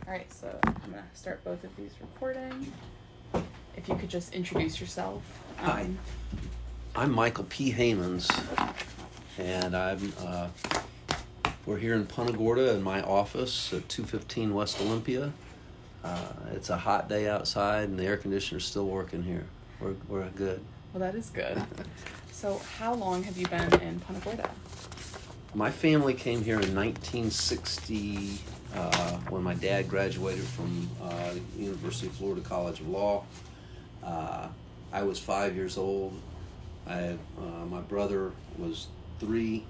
Alright, so I'm going to start both of these recording. If you could just introduce yourself. Hi, I'm Michael P. Haymans, and we're here in Punta Gorda in my office at 215 West Olympia. It's a hot day outside, and the air conditioner's still working here. We're good. Well, that is good. So how long have you been in Punta Gorda? My family came here in 1960 when my dad graduated from University of Florida College of Law. I was 5 years old. My brother was 3,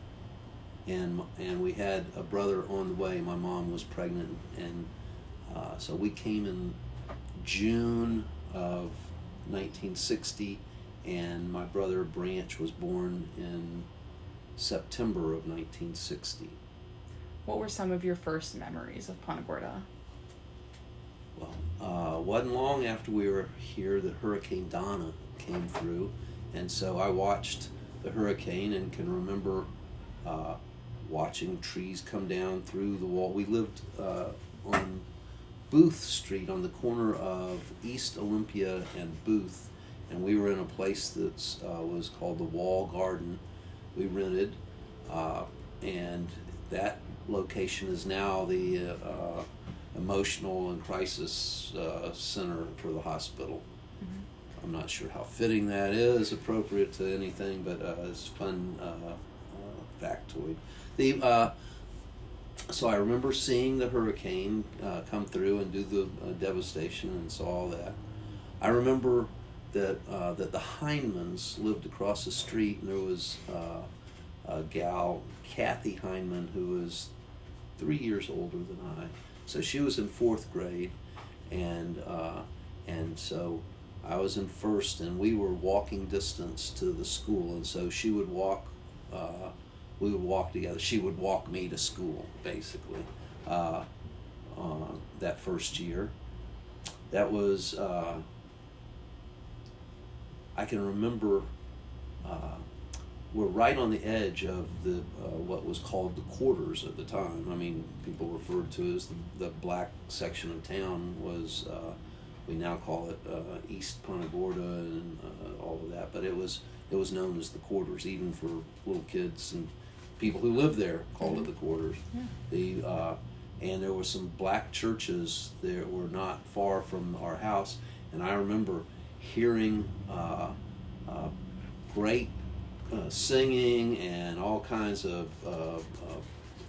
and we had a brother on the way. My mom was pregnant, and so we came in June of 1960, and my brother Branch was born in September of 1960. What were some of your first memories of Punta Gorda? Well, wasn't long after we were here that Hurricane Donna came through, and so I watched the hurricane and can remember watching trees come down through the wall. We lived on Booth Street on the corner of East Olympia and Booth, and we were in a place that was called the Wall Garden. We rented, and that location is now the emotional and crisis center for the hospital. Mm-hmm. I'm not sure how fitting that is, appropriate to anything, but it's a fun factoid. So I remember seeing the hurricane come through and do the devastation and saw all that. I remember that the Haymans lived across the street, and there was a gal, Kathy Haymans, who was 3 years older than I. So she was in 4th grade, and so I was in 1st, and we were walking distance to the school, and so she would walk, we would walk together. She would walk me to school, basically, that first year. That was, I can remember, we're right on the edge of the what was called the quarters at the time. I mean, people referred to as the black section of town was, we now call it East Punta Gorda and all of that, but it was known as the quarters, even for little kids and people who lived there called it the quarters. Yeah. And there were some black churches there were not far from our house, and I remember hearing great singing and all kinds of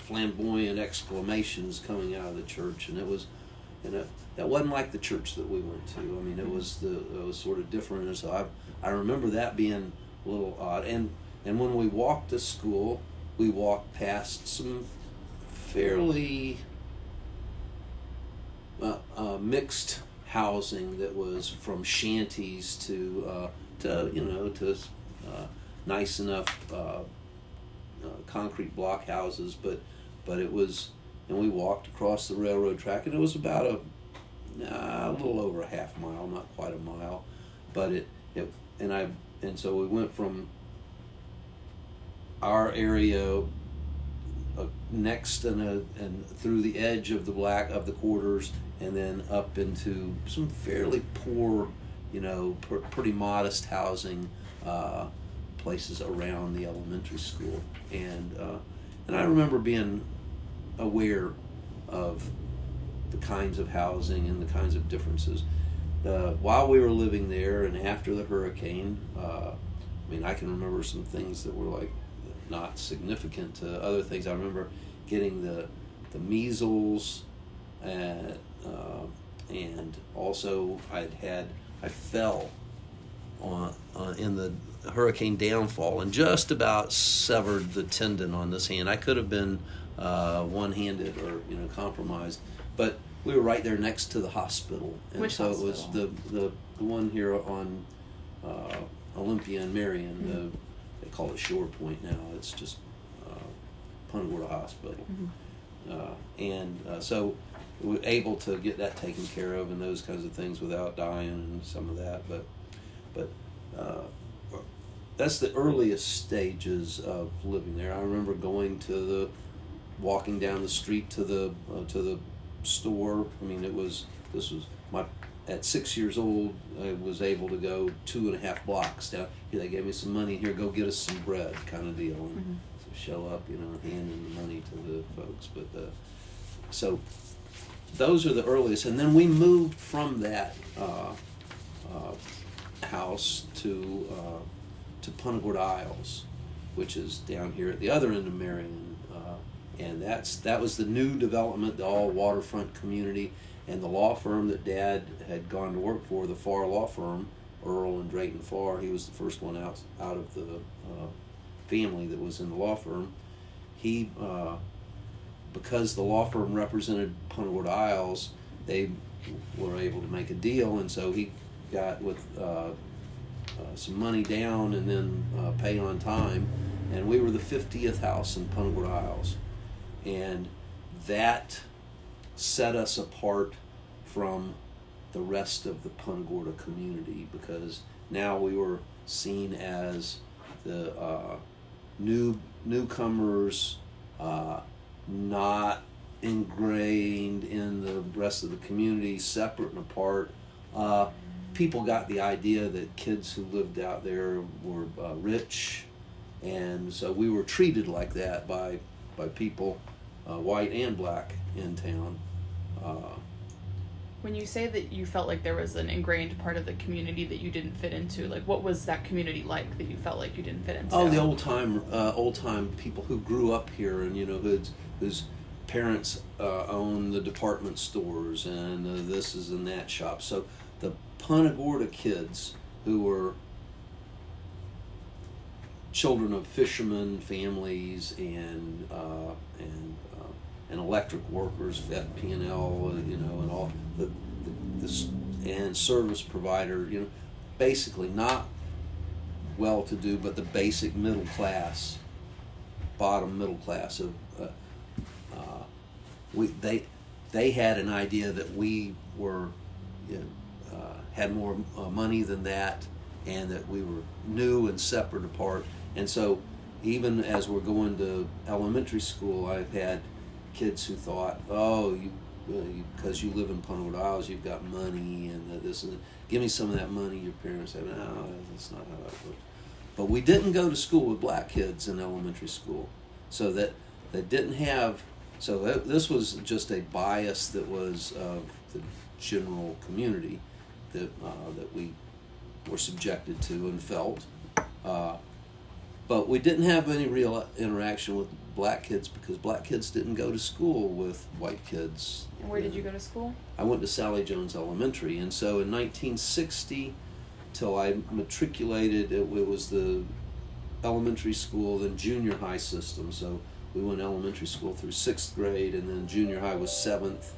flamboyant exclamations coming out of the church, and that wasn't like the church that we went to. I mean, it was sort of different, and so I remember that being a little odd. And when we walked to school, we walked past some fairly mixed housing that was from shanties to nice enough concrete block houses, but it was, and we walked across the railroad track, and it was about a little over a half mile, not quite a mile, but and so we went from our area next and through the edge of the quarters, and then up into some fairly poor, pretty modest housing places around the elementary school, and I remember being aware of the kinds of housing and the kinds of differences while we were living there and after the hurricane. I can remember some things that were like not significant to other things. I remember getting the measles, and also I fell in the hurricane downfall and just about severed the tendon on this hand. I could have been one-handed or compromised, but we were right there next to the hospital, and Which so hospital? It was the one here on Olympia and Marion. Mm-hmm. They call it Shore Point now. It's just Punta Gorda Hospital. Mm-hmm. So we were able to get that taken care of and those kinds of things without dying and some of that. But that's the earliest stages of living there. I remember walking down the street to the store. I mean, this was my, at 6 years old, I was able to go 2.5 blocks down. Here, they gave me some money. Here, go get us some bread, kind of deal. And so show up, handing the money to the folks. But so those are the earliest, and then we moved from that house to Punta Gorda Isles, which is down here at the other end of Marion, and that was the new development, the all waterfront community, and the law firm that Dad had gone to work for, the Farr Law Firm, Earl and Drayton Farr. He was the first one out of the family that was in the law firm. He because the law firm represented Punta Gorda Isles, they were able to make a deal, and so he got with some money down and then pay on time, and we were the 50th house in Punta Gorda Isles, and that set us apart from the rest of the Punta Gorda community, because now we were seen as the newcomers, not ingrained in the rest of the community, separate and apart. People got the idea that kids who lived out there were rich, and so we were treated like that by people, white and black, in town. When you say that you felt like there was an ingrained part of the community that you didn't fit into, like, what was that community like that you felt like you didn't fit into? Oh, the old time people who grew up here, and whose parents own the department stores and this is and that shop. So the Punta Gorda kids who were children of fishermen families and electric workers at P&L, and all and service provider, basically not well-to-do, but the basic middle class, bottom middle class of they had an idea that we were had more money than that, and that we were new and separate apart. And so even as we're going to elementary school, I've had kids who thought, oh, because you live in Punta Gorda Isles, you've got money, and this and that. Give me some of that money. Your parents said, no, that's not how that works. But we didn't go to school with black kids in elementary school, so that didn't have. So this was just a bias that was of the general community that we were subjected to and felt. But we didn't have any real interaction with black kids because black kids didn't go to school with white kids. And where did you go to school? I went to Sally Jones Elementary, and so in 1960, till I matriculated, it was the elementary school, then junior high system. So we went elementary school through 6th grade, and then junior high was 7th,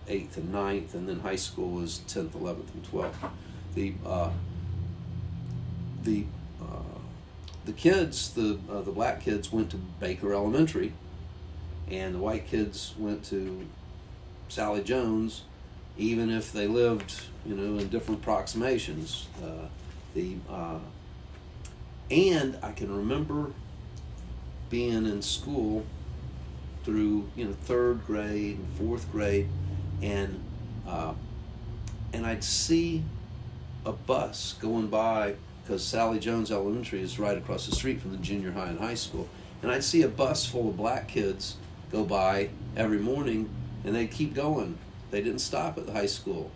8th, and 9th, and then high school was 10th, 11th, and 12th. The kids, the black kids, went to Baker Elementary, and the white kids went to Sally Jones, even if they lived, in different approximations. And I can remember being in school through 3rd grade and 4th grade, and I'd see a bus going by, because Sally Jones Elementary is right across the street from the junior high and high school, and I'd see a bus full of black kids go by every morning, and they'd keep going. They didn't stop at the high school.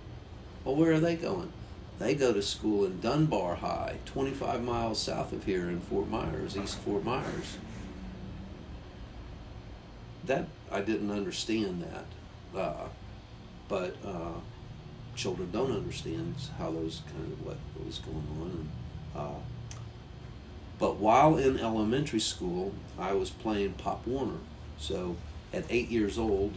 Well, where are they going? They go to school in Dunbar High, 25 miles south of here in Fort Myers, East Fort Myers. That, I didn't understand that. But children don't understand how those kind of what was going on. And, but while in elementary school, I was playing Pop Warner. So at 8 years old,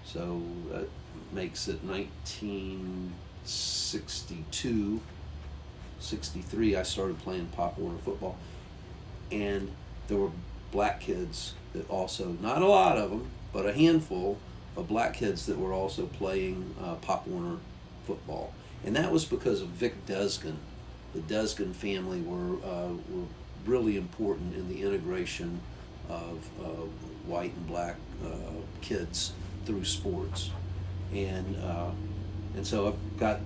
so that makes it 1962, 63, I started playing Pop Warner football. And there were black kids that also, not a lot of them, but a handful of black kids that were also playing Pop Warner football. And that was because of Vic Desgin. The Desgin family were really important in the integration of white and black kids through sports, and so I've got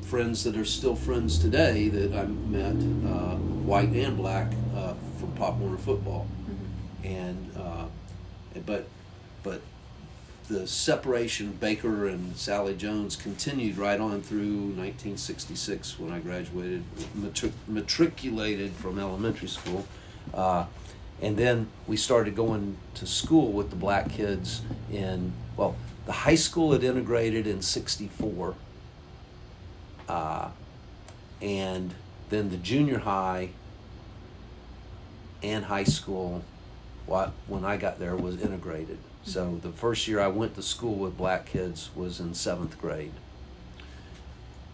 friends that are still friends today that I met, white and black, from Pop Warner football, and but the separation of Baker and Sally Jones continued right on through 1966 when I graduated, matriculated from elementary school. And then we started going to school with the black kids the high school had integrated in 64. And then the junior high and high school, when I got there, was integrated. So the first year I went to school with black kids was in 7th grade.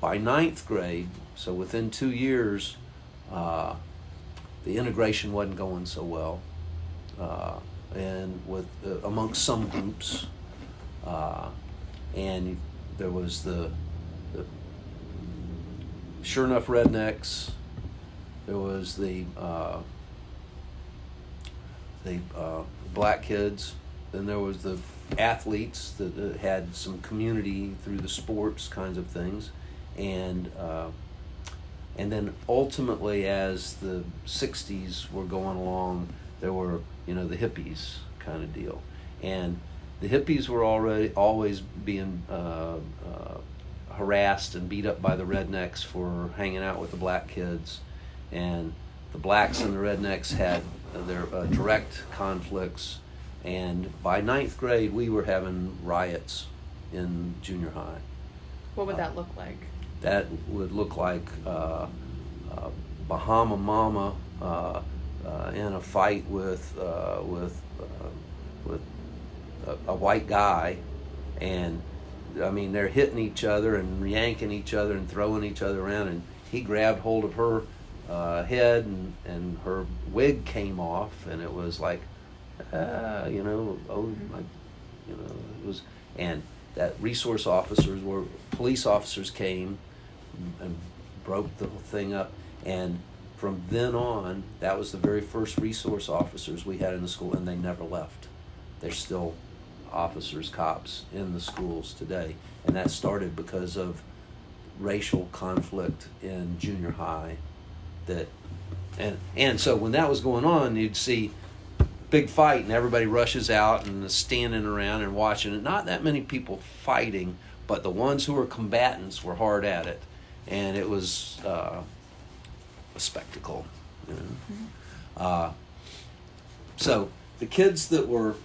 By 9th grade, so within 2 years, the integration wasn't going so well, and with amongst some groups, and there was the sure enough rednecks. There was the black kids. Then there was the athletes that had some community through the sports kinds of things, and then ultimately, as the 60s were going along, there were the hippies kind of deal, and the hippies were always being harassed and beat up by the rednecks for hanging out with the black kids, and the blacks and the rednecks had their direct conflicts. And by 9th grade, we were having riots in junior high. What would that look like? That would look like Bahama Mama in a fight with a white guy, and I mean they're hitting each other and yanking each other and throwing each other around, and he grabbed hold of her head and her wig came off, and it was like. It was, and that police officers came and broke the whole thing up, and from then on, that was the very first resource officers we had in the school, and they never left. They're still officers, cops in the schools today, and that started because of racial conflict in junior high. And so when that was going on, you'd see big fight and everybody rushes out and is standing around and watching it. Not that many people fighting, but the ones who were combatants were hard at it, and it was a spectacle. So the kids that were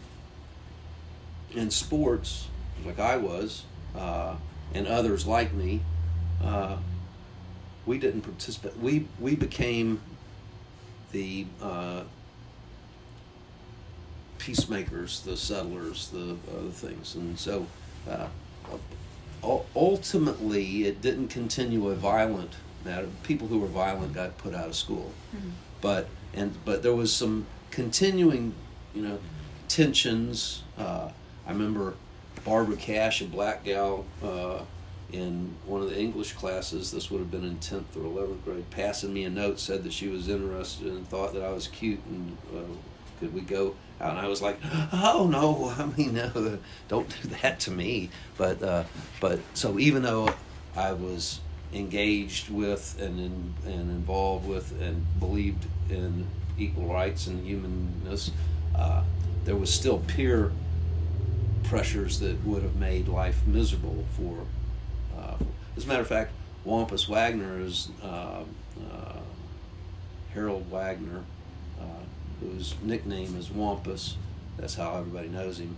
in sports, like I was, and others like me, we didn't participate. We became the peacemakers, the settlers, the other things, and so ultimately it didn't continue a violent matter. People who were violent got put out of school, but there was some continuing, tensions. I remember Barbara Cash, a black gal, in one of the English classes. This would have been in 10th or 11th grade. Passing me a note, said that she was interested and thought that I was cute and could we go out? And I was like, oh no, no, don't do that to me. But so even though I was engaged with and involved with and believed in equal rights and humanness, there was still peer pressures that would have made life miserable for. As a matter of fact, Wampus Wagner is Harold Wagner, whose nickname is Wampus. That's how everybody knows him.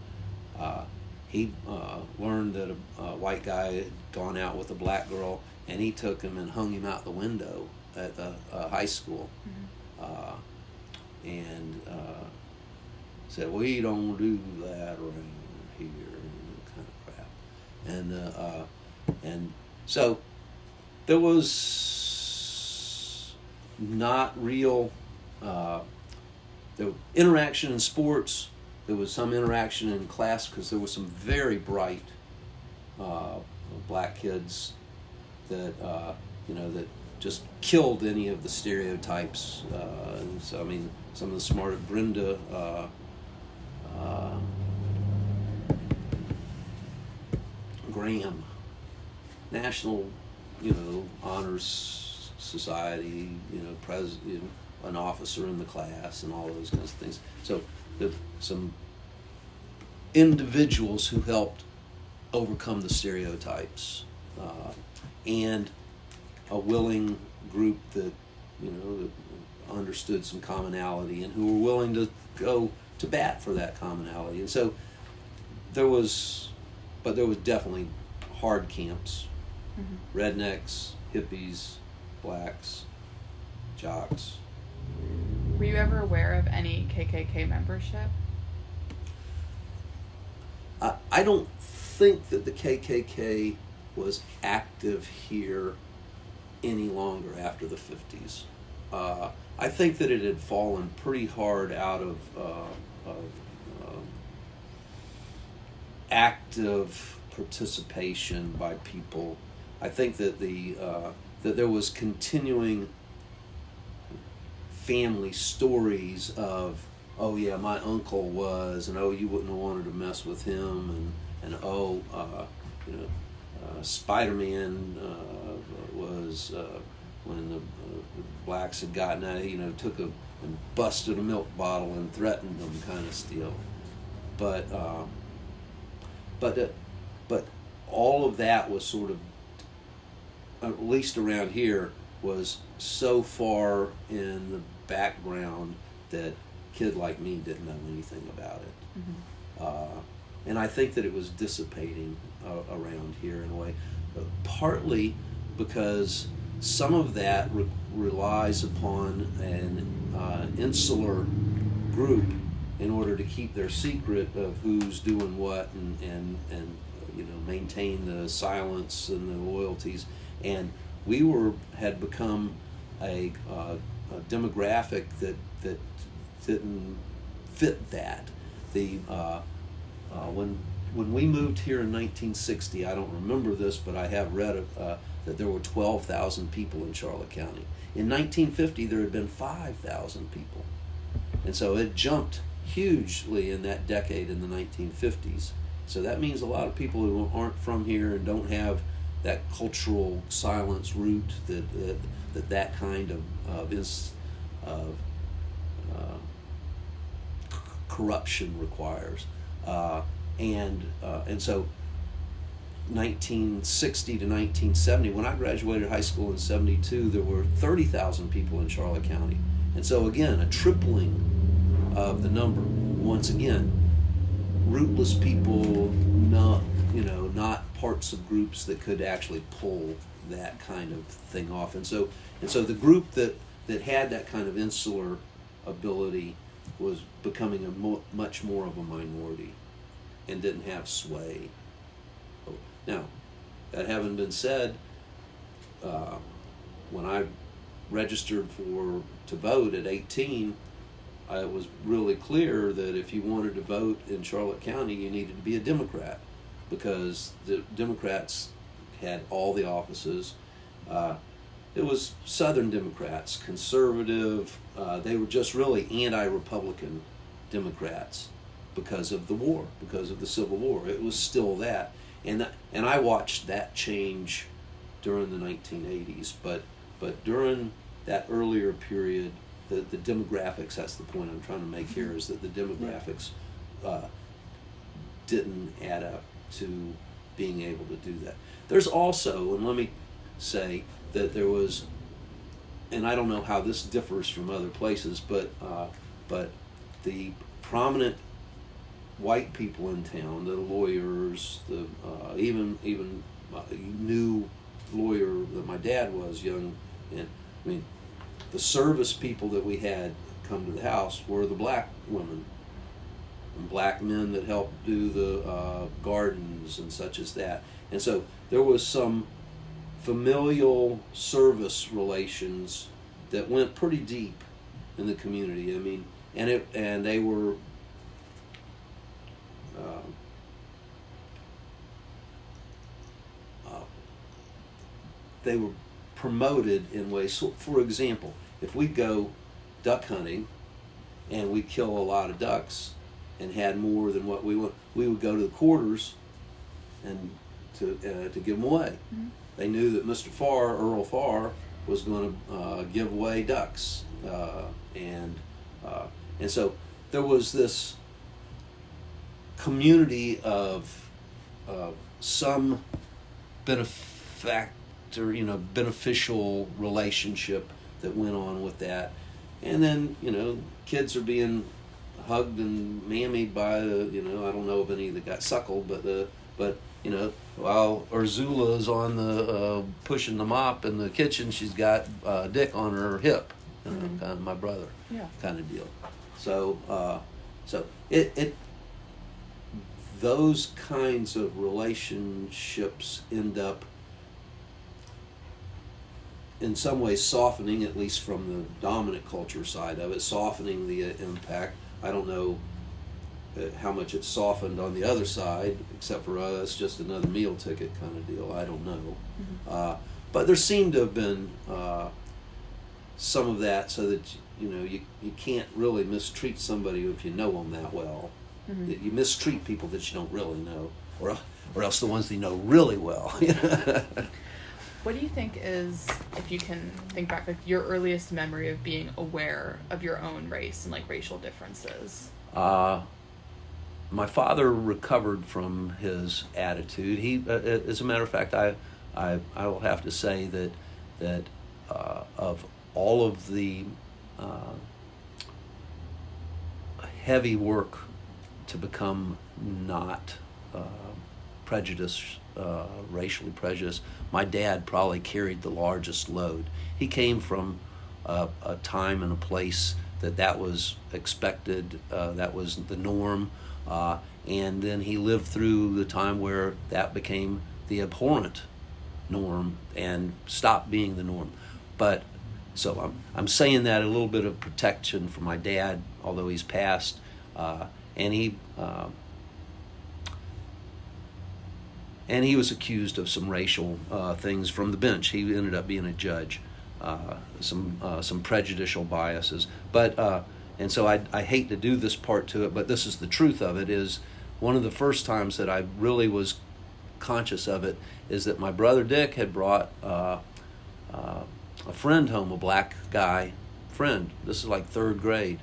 He learned that a white guy had gone out with a black girl, and he took him and hung him out the window at the high school, and said, "We don't do that around here," kind of crap. And so there was not real. There was interaction in sports. There was some interaction in class because there were some very bright black kids that that just killed any of the stereotypes. And so some of the smarter Brenda Graham, National, Honors Society, an officer in the class, and all those kinds of things. So some individuals who helped overcome the stereotypes, and a willing group that that understood some commonality and who were willing to go to bat for that commonality. And so there was definitely hard camps, rednecks, hippies, blacks, jocks. Were you ever aware of any KKK membership? I don't think that the KKK was active here any longer after the 50s. I think that it had fallen pretty hard out of active participation by people. I think that that there was continuing family stories of, oh yeah, my uncle was, and oh, you wouldn't have wanted to mess with him, and oh, Spider-Man was when the blacks had gotten out, took and busted a milk bottle and threatened them, kind of deal. But all of that was sort of, at least around here, was so far in the background that a kid like me didn't know anything about it. And I think that it was dissipating around here in a way, partly because some of that relies upon an insular group in order to keep their secret of who's doing what and maintain the silence and the loyalties. And we had become a demographic that didn't fit that. When we moved here in 1960, I don't remember this, but I have read that there were 12,000 people in Charlotte County. In 1950, there had been 5,000 people. And so it jumped hugely in that decade in the 1950s. So that means a lot of people who aren't from here and don't have that cultural silence root that kind of corruption requires. And so 1960 to 1970, when I graduated high school in 72, there were 30,000 people in Charlotte County. And so again, a tripling of the number. Once again, rootless people, not parts of groups that could actually pull that kind of thing off. And so the group that had that kind of insular ability was becoming much more of a minority and didn't have sway. Now, that having been said, when I registered to vote at 18, it was really clear that if you wanted to vote in Charlotte County, you needed to be a Democrat, because the Democrats had all the offices. It was Southern Democrats, conservative. They were just really anti-Republican Democrats because of the war, because of the Civil War. It was still that. And I watched that change during the 1980s. But during that earlier period, the demographics, that's the point I'm trying to make here, is that the demographics didn't add up to being able to do that. There's also, and let me say that there was, and I don't know how this differs from other places, but the prominent white people in town, the lawyers, the even new lawyer that my dad was young, and I mean, the service people that we had come to the house were the black women and black men that helped do the gardens and such as that. And so there was some familial service relations that went pretty deep in the community. I mean, and they were promoted in ways. So, for example, if we go duck hunting and we kill a lot of ducks and had more than what we want, we would go to the quarters and to give them away. Mm-hmm. They knew that Mr. Farr, Earl Farr, was going to give away ducks, and so there was this community of some beneficial relationship that went on with that, and then kids are being hugged and mammied by I don't know of any that got suckled, but while Ursula's on the pushing the mop in the kitchen, she's got Dick on her hip, Mm-hmm. kind of my brother, Yeah. kind of deal. So it those kinds of relationships end up in some ways softening, at least from the dominant culture side of it, softening the impact. I don't know how much it's softened on the other side, except for us, just another meal ticket kind of deal. I don't know. Mm-hmm. But there seemed to have been some of that, so that you can't really mistreat somebody if you know them that well. Mm-hmm. You mistreat people that you don't really know, or else the ones that you know really well. What do you think is, if you can think back, like your earliest memory of being aware of your own race and like racial differences? My father recovered from his attitude. He, as a matter of fact, I will have to say that of all of the heavy work to become not racially prejudiced, my dad probably carried the largest load. He came from a time and a place that was expected, that was the norm, and then he lived through the time where that became the abhorrent norm and stopped being the norm. But so I'm saying that a little bit of protection for my dad, although he's passed, and he was accused of some racial things from the bench. He ended up being a judge, some prejudicial biases. But and so I hate to do this part to it, but this is the truth of it. Is one of the first times that I really was conscious of it is that my brother Dick had brought a friend home, a black guy friend. This is like third grade,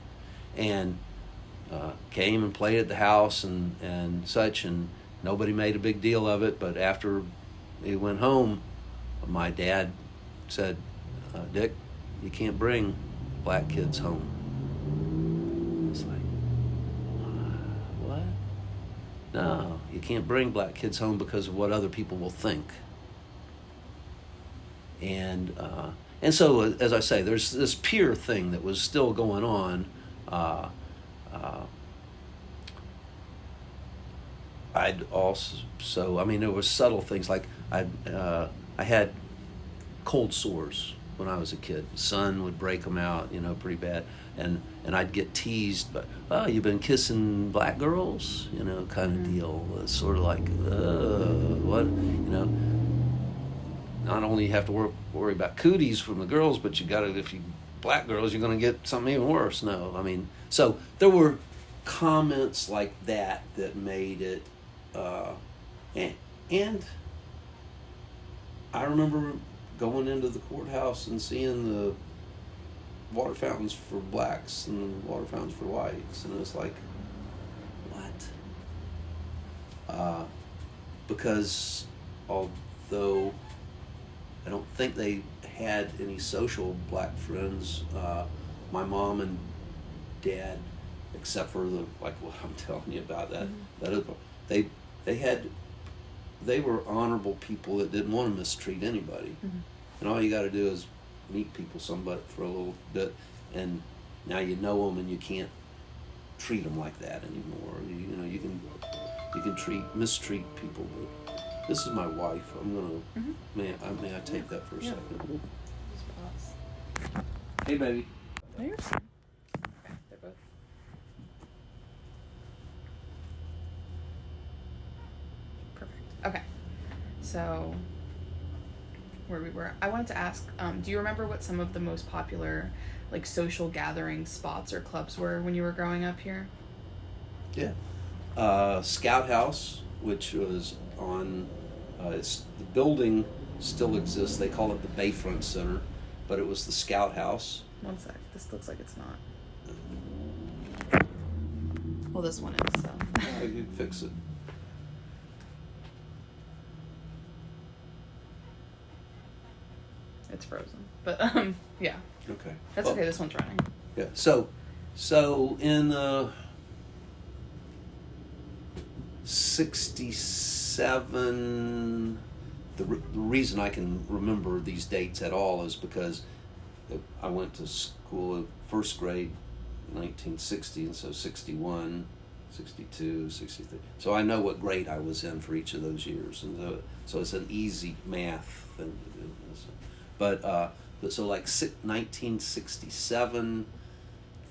and came and played at the house and such, and nobody made a big deal of it. But after he went home, my dad said, Dick, you can't bring black kids home. It's like, what? No, you can't bring black kids home because of what other people will think. And so, as I say, there's this peer thing that was still going on. I'd also, I mean, there were subtle things like I had cold sores when I was a kid. The sun would break them out, pretty bad, and I'd get teased, but you've been kissing black girls, kind of deal. It's sort of like, what, Not only you have to worry about cooties from the girls, but if you black girls, you're going to get something even worse. No, I mean, so there were comments like that made it. And I remember going into the courthouse and seeing the water fountains for blacks and water fountains for whites, and it was like, what? Because although I don't think they had any social black friends, my mom and dad, except for what I'm telling you about that, they were honorable people that didn't want to mistreat anybody. Mm-hmm. And all you got to do is meet people somebody for a little bit, and now you know them, and you can't treat them like that anymore. You can mistreat people. But this is my wife. I'm gonna. Mm-hmm. May I take that for a second? Hey, baby. No, you're fine. Okay, they're both. Perfect. Okay. So, where we were, I wanted to ask, do you remember what some of the most popular, social gathering spots or clubs were when you were growing up here? Yeah. Scout House, which was on the building still exists. They call it the Bayfront Center, but it was the Scout House. One sec. This looks like it's not. Well, this one is, so. Yeah, you can fix it. It's frozen. But, yeah. Okay. That's Well, okay. This one's running. Yeah. So in 67, the reason I can remember these dates at all is because I went to school first grade 1960, and so 61, 62, 63. So I know what grade I was in for each of those years, and so it's an easy math thing to do. But so like 1967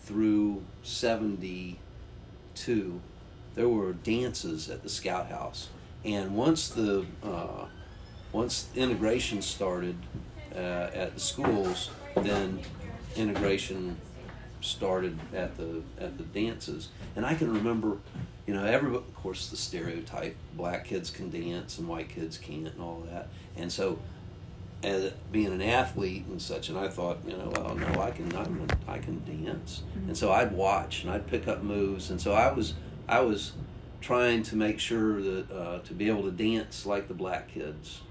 through 72, there were dances at the Scout House, and once integration started at the schools, then integration started at the dances. And I can remember, everybody, of course, the stereotype: black kids can dance and white kids can't, and all that. And so, as being an athlete and such, and I thought, well, no, I can dance. Mm-hmm. And so I'd watch and I'd pick up moves, and so I was trying to make sure that to be able to dance like the black kids,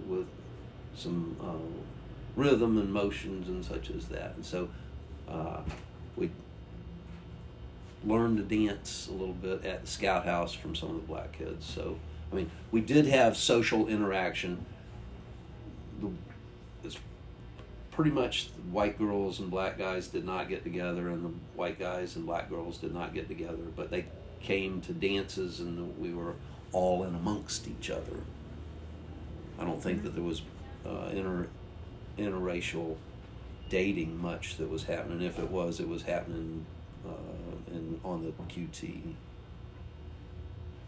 with some rhythm and motions and such as that. And so we learned to dance a little bit at the Scout House from some of the black kids. So, I mean, we did have social interaction. It's pretty much the white girls and black guys did not get together, and the white guys and black girls did not get together, but they came to dances and we were all in amongst each other. I don't think that there was interracial dating much that was happening. If it was happening on the QT.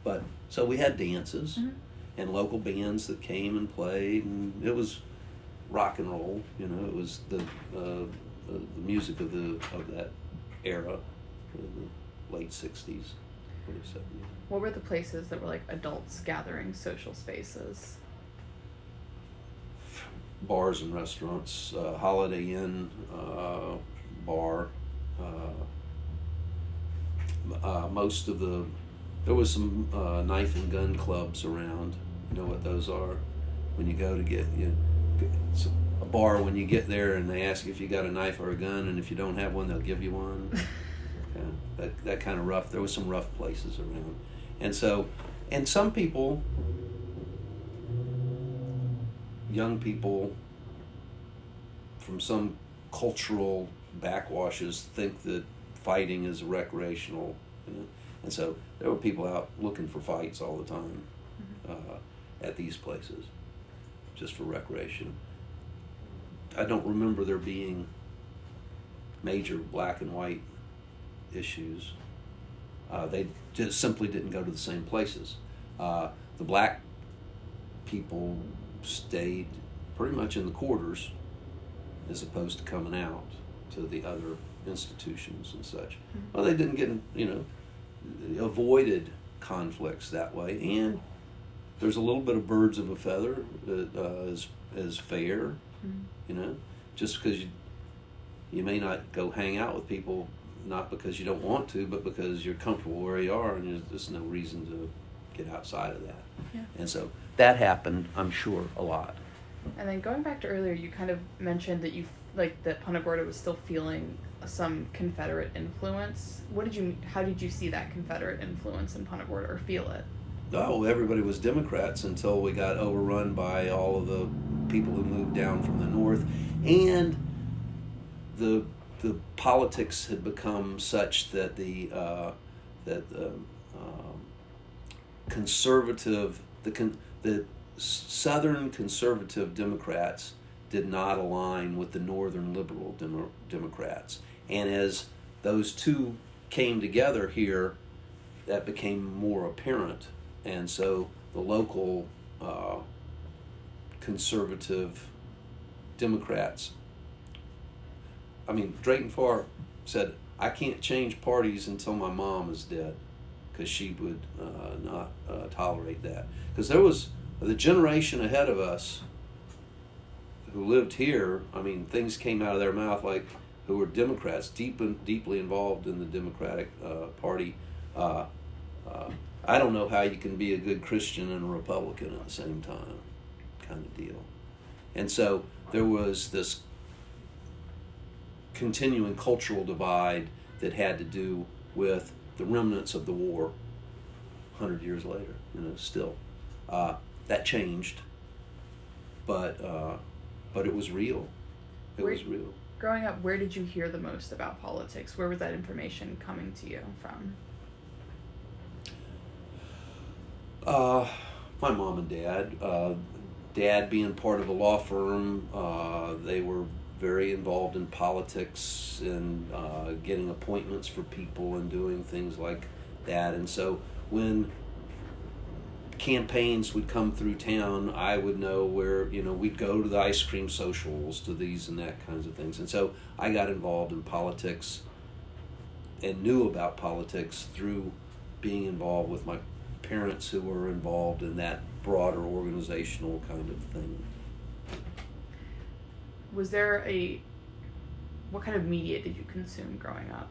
But so we had dances, mm-hmm. and local bands that came and played, and it was rock and roll. It was the music of that era, the late '60s, early '70s. What were the places that were like adults gathering, social spaces? Bars and restaurants, Holiday Inn bar. There was some knife and gun clubs around. You know what those are? When you go to it's a bar, when you get there and they ask you if you got a knife or a gun, and if you don't have one, they'll give you one. Yeah, that kind of rough. There was some rough places around, and some people, young people from some cultural backwashes, think that fighting is recreational, and so there were people out looking for fights all the time, mm-hmm. At these places, just for recreation. I don't remember there being major black and white issues. They just simply didn't go to the same places. The black people stayed pretty much in the quarters as opposed to coming out to the other institutions and such. Mm-hmm. Well, they didn't get, avoided conflicts that way, and there's a little bit of birds of a feather that is fair, mm-hmm. Just because you may not go hang out with people, not because you don't want to, but because you're comfortable where you are, and there's no reason to get outside of that. Yeah. And so that happened, I'm sure, a lot. And then going back to earlier, you kind of mentioned that that Punta Gorda was still feeling some Confederate influence. How did you see that Confederate influence in Punta Gorda, or feel it? Oh, everybody was Democrats until we got overrun by all of the people who moved down from the north, and the politics had become such that the Southern conservative Democrats did not align with the Northern liberal Democrats. And as those two came together here, that became more apparent. And so the local conservative Democrats, Drayton Farr said, I can't change parties until my mom is dead, because she would not tolerate that. Because there was the generation ahead of us who lived here, I mean, things came out of their mouth like who were Democrats, deeply involved in the Democratic Party. I don't know how you can be a good Christian and a Republican at the same time, kind of deal. And so there was this continuing cultural divide that had to do with the remnants of the war 100 years later, still. That changed, but it was real. It was real. Growing up, where did you hear the most about politics? Where was that information coming to you from? My mom and dad. Dad being part of a law firm, they were very involved in politics and getting appointments for people and doing things like that. And so when campaigns would come through town, I would know where, we'd go to the ice cream socials, to these and that kinds of things. And so I got involved in politics and knew about politics through being involved with my parents who were involved in that broader organizational kind of thing. Was there what kind of media did you consume growing up?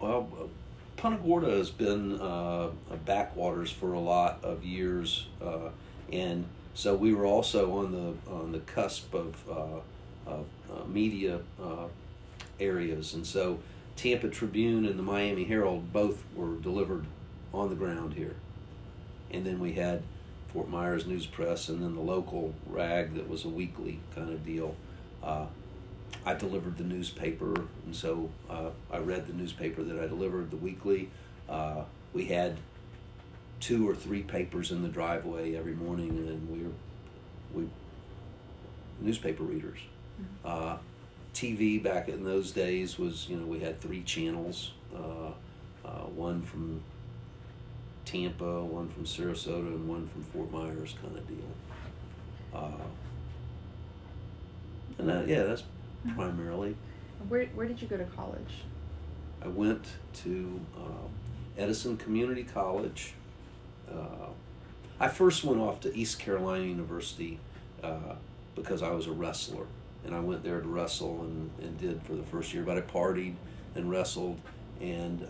Well, Punta Gorda has been a backwaters for a lot of years, and so we were also on the cusp of media areas, and so Tampa Tribune and the Miami Herald both were delivered on the ground here, and then we had Fort Myers News Press, and then the local rag that was a weekly kind of deal. I delivered the newspaper, and so I read the newspaper that I delivered, the weekly. We had 2 or 3 papers in the driveway every morning, and we newspaper readers. Mm-hmm. TV back in those days was, we had 3 channels, one from Tampa, one from Sarasota, and one from Fort Myers kind of deal. That's primarily. Where did you go to college? I went to Edison Community College. I first went off to East Carolina University because I was a wrestler, and I went there to wrestle and did for the first year. But I partied and wrestled, and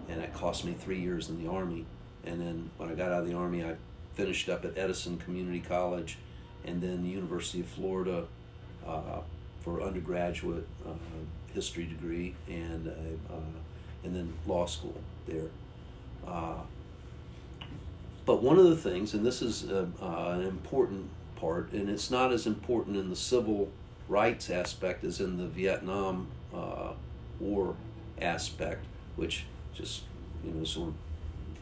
it cost me 3 years in the Army. And then when I got out of the Army, I finished up at Edison Community College, and then the University of Florida for undergraduate history degree, and then law school there. But one of the things, and this is an important part, and it's not as important in the civil rights aspect as in the Vietnam War aspect, which just sort of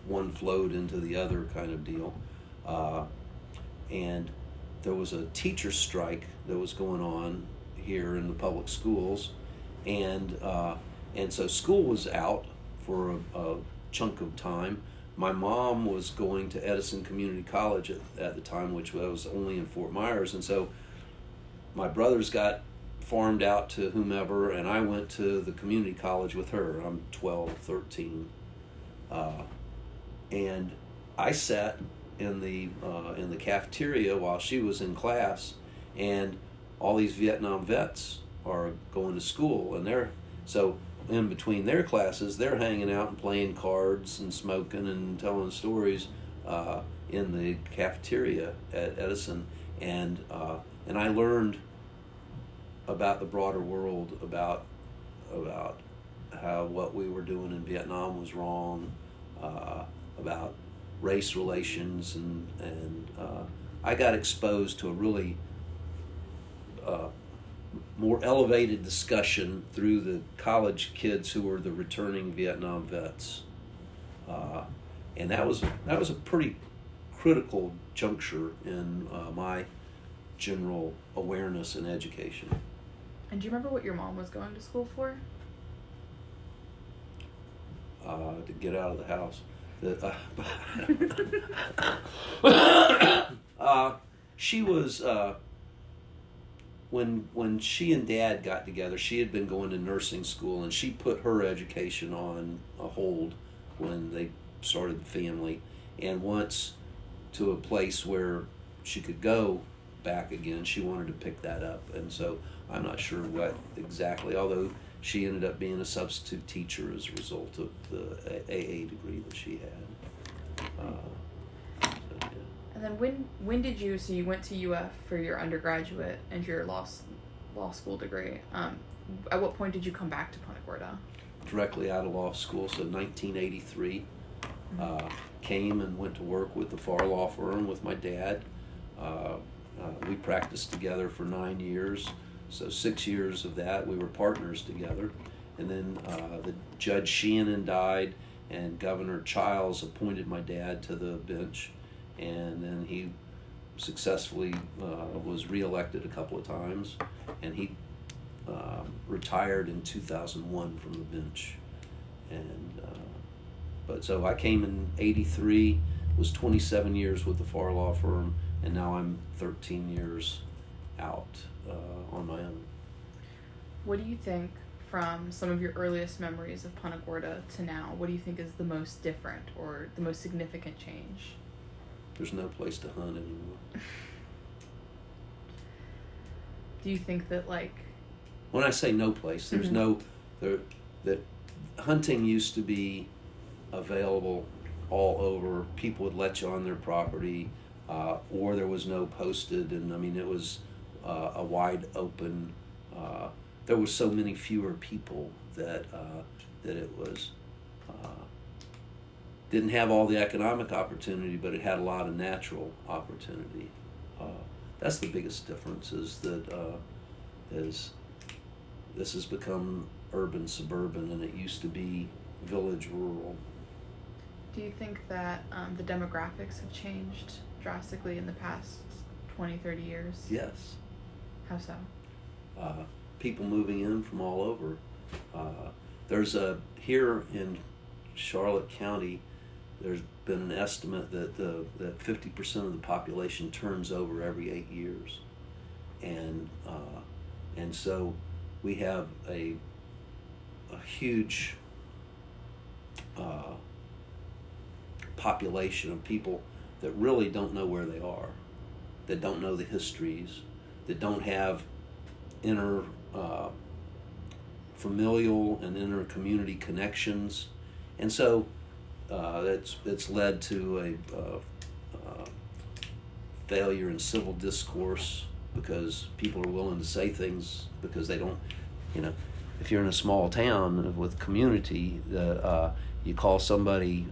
one flowed into the other kind of deal. And there was a teacher strike that was going on here in the public schools, and so school was out for a chunk of time. My mom was going to Edison Community College at the time, which was only in Fort Myers, and so my brothers got farmed out to whomever, and I went to the community college with her. I'm 12, 13, and I sat in the cafeteria while she was in class, and all these Vietnam vets are going to school, and so in between their classes, they're hanging out and playing cards and smoking and telling stories in the cafeteria at Edison, and I learned about the broader world, about how what we were doing in Vietnam was wrong, about race relations, and I got exposed to a really more elevated discussion through the college kids who were the returning Vietnam vets, and that was a pretty critical juncture in my general awareness and education. And do you remember what your mom was going to school for? To get out of the house. She was when she and Dad got together, she had been going to nursing school, and she put her education on a hold when they started the family, and once to a place where she could go back again, she wanted to pick that up. And so I'm not sure what exactly, although she ended up being a substitute teacher as a result of the AA degree that she had. So, yeah. And then when did you, so you went to UF for your undergraduate and your law school degree. At what point did you come back to Punta Gorda? Directly out of law school, so 1983. Came and went to work with the Farr Law Firm with my dad. We practiced together for 9 years, so 6 years of that we were partners together. And then the Judge Sheehan died, and Governor Childs appointed my dad to the bench, and then he successfully was reelected a couple of times, and he retired in 2001 from the bench. And but so I came in 83, was 27 years with the Farr Law Firm, and now I'm 13 years out on my own. What do you think, from some of your earliest memories of Punta Gorda to now, what do you think is the most different or the most significant change? There's no place to hunt anymore. Do you think that, like... When I say no place, there's that hunting used to be available all over. People would let you on their property, or there was no posted, and I mean it was a wide open. There were so many fewer people that it was didn't have all the economic opportunity, but it had a lot of natural opportunity. That's the biggest difference, is that this has become urban suburban, and it used to be village rural. Do you think that the demographics have changed drastically in the past 20, 30 years? Yes. How so? People moving in from all over. There's here in Charlotte County, there's been an estimate that that 50% of the population turns over every 8 years, and so we have a huge population of people that really don't know where they are, that don't know the histories, that don't have inner familial and inner community connections, and so that's led to a failure in civil discourse, because people are willing to say things because they don't, if you're in a small town with community, you call somebody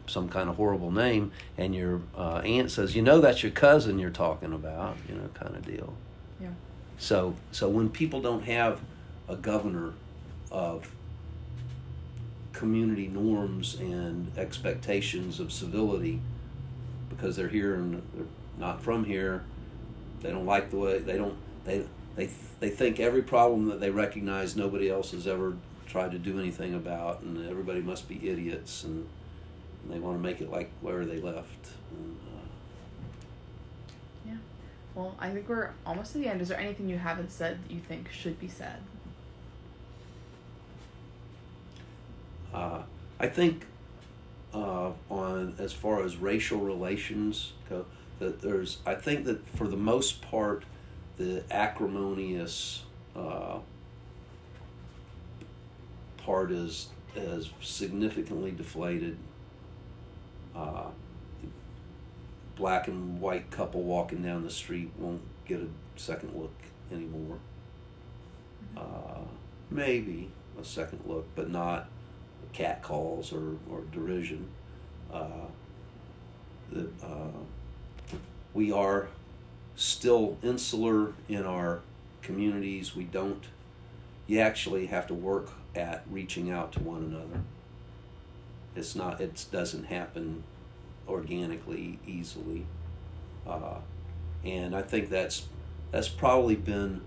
some kind of horrible name, and your aunt says, that's your cousin you're talking about, kind of deal. Yeah. So when people don't have a governor of community norms and expectations of civility, because they're here and they're not from here, they don't like the way they think every problem that they recognize nobody else has ever tried to do anything about, and everybody must be idiots, and they want to make it like where they left. And, yeah. Well, I think we're almost to the end. Is there anything you haven't said that you think should be said? I think on as far as racial relations go, that I think that for the most part, the acrimonious part is significantly deflated. Black and white couple walking down the street won't get a second look anymore. Maybe a second look, but not cat calls or derision. We are still insular in our communities. You actually have to work at reaching out to one another. It doesn't happen organically, easily. And I think that's probably been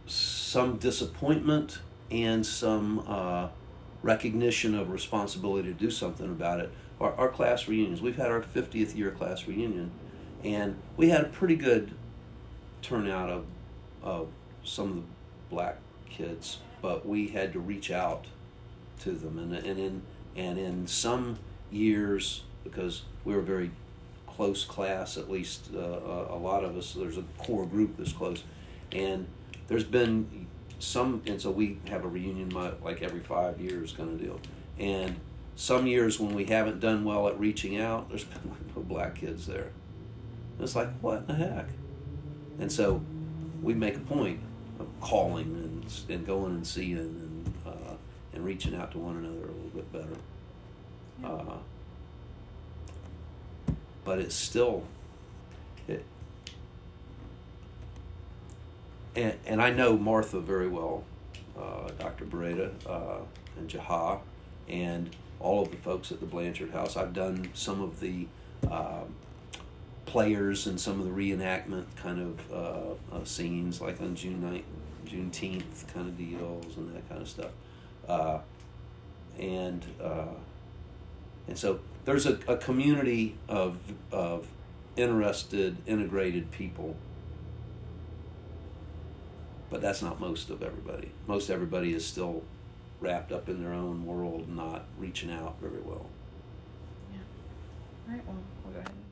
some disappointment and some recognition of responsibility to do something about it. Our class reunions, we've had our 50th year class reunion, and we had a pretty good turnout of some of the black kids, but we had to reach out to them, and in some years, because we were a very close class, at least a lot of us, there's a core group that's close, and there's been some, and so we have a reunion like every 5 years kind of deal, and some years when we haven't done well at reaching out, there's been like no black kids there. It's like, what in the heck? And so we make a point of calling and going and seeing and reaching out to one another a little bit better. But it's still, and I know Martha very well, Dr. Beretta and Jaha, and all of the folks at the Blanchard House. I've done some of the players and some of the reenactment kind of scenes, like on Juneteenth kind of deals and that kind of stuff. And so there's a community of interested, integrated people, but that's not most of everybody. Most everybody is still wrapped up in their own world, not reaching out very well. Yeah. All right, well, we'll go ahead and